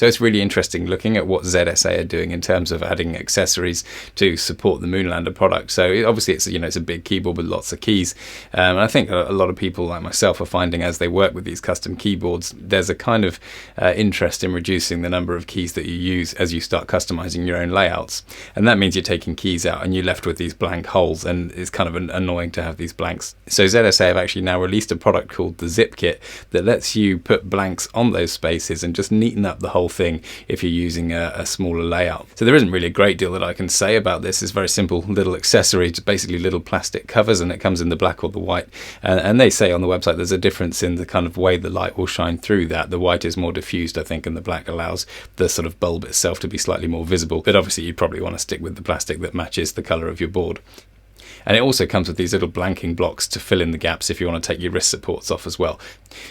So it's really interesting looking at what ZSA are doing in terms of adding accessories to support the Moonlander product. So obviously it's, it's a big keyboard with lots of keys, and I think a lot of people like myself are finding as they work with these custom keyboards, there's a kind of interest in reducing the number of keys that you use as you start customizing your own layouts, and that means you're taking keys out and you're left with these blank holes, and it's kind of annoying to have these blanks. So ZSA have actually now released a product called the Zip Kit that lets you put blanks on those spaces and just neaten up the whole thing if you're using a smaller layout. So there isn't really a great deal that I can say about this. It's very simple little accessory, just basically little plastic covers, and it comes in the black or the white, and they say on the website there's a difference in the kind of way the light will shine through that. The white is more diffused, I think, and the black allows the sort of bulb itself to be slightly more visible, but obviously you probably want to stick with the plastic that matches the colour of your board. And it also comes with these little blanking blocks to fill in the gaps if you want to take your wrist supports off as well.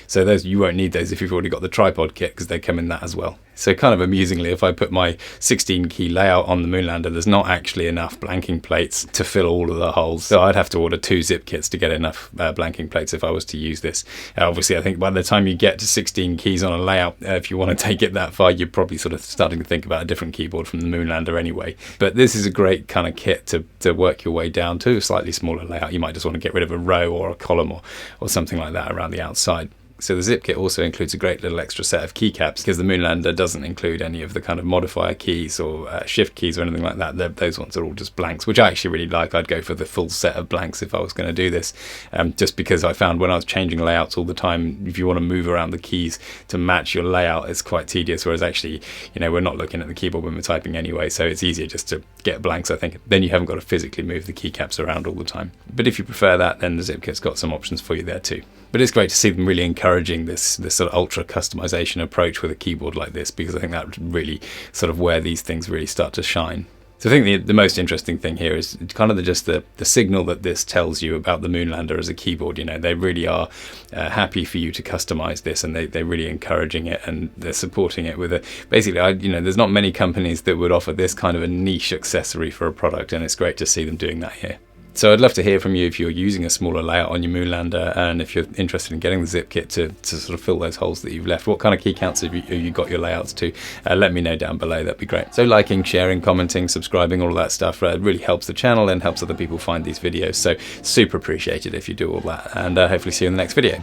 So those, you won't need those if you've already got the tripod kit, because they come in that as well. So kind of amusingly, if I put my 16 key layout on the Moonlander, there's not actually enough blanking plates to fill all of the holes. So I'd have to order 2 zip kits to get enough blanking plates if I was to use this. Obviously, I think by the time you get to 16 keys on a layout, if you want to take it that far, you're probably sort of starting to think about a different keyboard from the Moonlander anyway. But this is a great kind of kit to work your way down to a slightly smaller layout. You might just want to get rid of a row or a column or something like that around the outside. So the zip kit also includes a great little extra set of keycaps, because the Moonlander doesn't include any of the kind of modifier keys or shift keys or anything like that. Those ones are all just blanks, which I actually really like. I'd go for the full set of blanks if I was going to do this, just because I found when I was changing layouts all the time, if you want to move around the keys to match your layout, it's quite tedious, whereas actually, we're not looking at the keyboard when we're typing anyway, so it's easier just to get blanks, I think. Then you haven't got to physically move the keycaps around all the time. But if you prefer that, then the zip kit's got some options for you there too. But it's great to see them really encouraging this sort of ultra customization approach with a keyboard like this, because I think that's really sort of where these things really start to shine. So I think the most interesting thing here is kind of just the signal that this tells you about the Moonlander as a keyboard. They really are happy for you to customize this, and they're really encouraging it, and they're supporting it with basically, there's not many companies that would offer this kind of a niche accessory for a product, and it's great to see them doing that here. So I'd love to hear from you if you're using a smaller layout on your Moonlander, and if you're interested in getting the zip kit to sort of fill those holes that you've left. What kind of key counts have you got your layouts to? Let me know down below, that'd be great. So liking, sharing, commenting, subscribing, all of that stuff really helps the channel and helps other people find these videos. So super appreciated if you do all that, and hopefully see you in the next video.